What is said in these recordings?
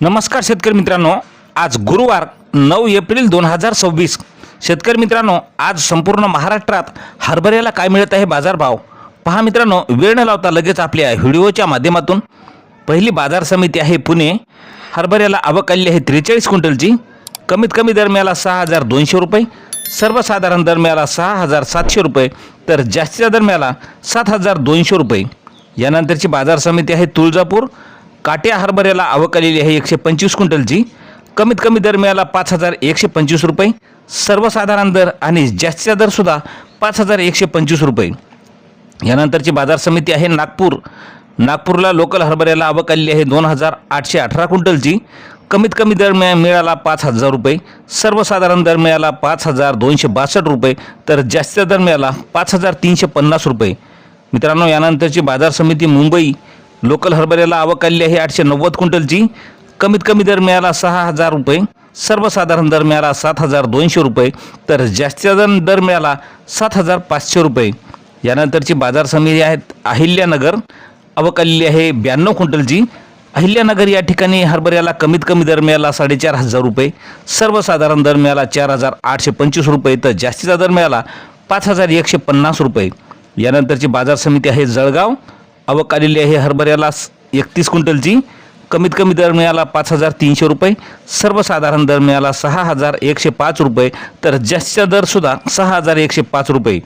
नमस्कार शेतकरी मित्रांनो, आज गुरुवार 9 एप्रिल 2026। शेतकरी मित्रांनो, आज संपूर्ण महाराष्ट्रात हरभऱ्याला काय मिळत आहे बाजारभाव पहा मित्रांनो। वेळ न लावता लगेच आपल्या व्हिडिओच्या माध्यमातून पहिली बाजार समिती आहे पुणे। हरभऱ्याला आवक आली आहे 43 क्विंटलची। कमीत कमी दर मिळाला 6200 रुपये, सर्वसाधारण दर मिळाला 6700 रुपये, तर जास्तीचा दर मिळाला 7200 रुपये। यानंतरची बाजार समिती आहे तुळजापूर। काट्या हरभऱ्याला आवक आलेली आहे 125 क्विंटलची। कमीत कमी दर मिळाला 5125 रुपये, सर्वसाधारण दर आणि जास्तीचा दर सुद्धा 5125 रुपये। यानंतरची बाजार समिती आहे नागपूर। नागपूरला लोकल हरभऱ्याला आवक आलेली आहे 2818 क्विंटलची। कमीत कमी दर मिळाला 5000 रुपये, सर्वसाधारण दर मिळाला 5262 रुपये, तर जास्तीचा दर मिळाला 5350 रुपये। मित्रांनो, यानंतरची बाजार समिती मुंबई। लोकल हरभऱ्याला आवक आलेली आहे 890 क्विंटलची। कमीत कमी दर मिळाला 6000 रुपये, सर्वसाधारण दर मिळाला 7200 रुपये, तर जास्तीचा दर मिळाला 7500 रुपये। यानंतरची बाजार समिती आहेत अहिल्यानगर। आवक आलेली आहे 92 क्विंटलची। अहिल्यानगर या ठिकाणी हरभऱ्याला कमीत कमी दर मिळाला 4500 रुपये, सर्वसाधारण दर मिळाला 4825 रुपये, तर जास्तीचा दर मिळाला 5150 रुपये। यानंतरची बाजार समिती आहे जळगाव। आवक आलेली आहे हरभऱ्याला 31 क्विंटलची। कमीत कमी दर मिळाला 5300 रुपये, सर्वसाधारण दर मिळाला 6105 रुपये, तर जास्तीचा दर सुद्धा 6105 रुपये।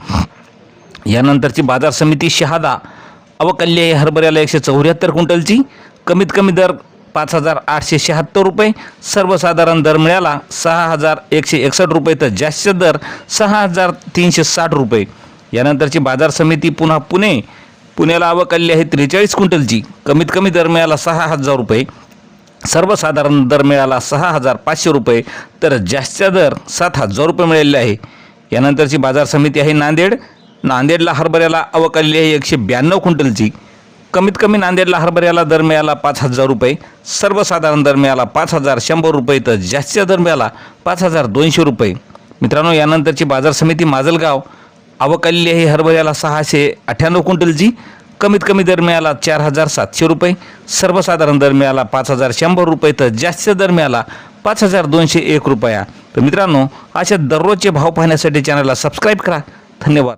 यानंतरची बाजार समिती शहादा। आवक आलेली आहे हरभऱ्याला 174 क्विंटलची। कमीत कमी दर 5876 रुपये, सर्वसाधारण दर मिळाला 6161 रुपये, तर जास्तीचा दर 6360 रुपये। यानंतरची बाजार समिती पुन्हा पुणे। पुण्याला आवक आलेली आहे 43 क्विंटलची। कमीत कमी दर मिळाला 6000 रुपये, सर्वसाधारण दर मिळाला 6500 रुपये, तर जास्तीचा दर 7000 रुपये मिळालेला आहे। यानंतरची बाजार समिती आहे नांदेड। नांदेडला हरभऱ्याला आवक आलेली आहे 192 क्विंटलची। कमीत कमी नांदेडला हरभऱ्याला दर मिळाला 5000 रुपये, सर्वसाधारण दर मिळाला 5100 रुपये, तर जास्तीचा दर मिळाला 5200 रुपये। मित्रांनो, यानंतरची बाजार समिती माजलगाव। आवक आलेली आहे हरभऱ्याला 698 क्विंटलची। कमीत कमी दर मिळाला 4700 रुपये, सर्वसाधारण दर मिळाला 5100 रुपये, तर जास्तीचा दर मिळाला 5201 रुपया। तर मित्रांनो, अशा दररोजचे भाव पाहण्यासाठी चॅनलला सबस्क्राईब करा। धन्यवाद।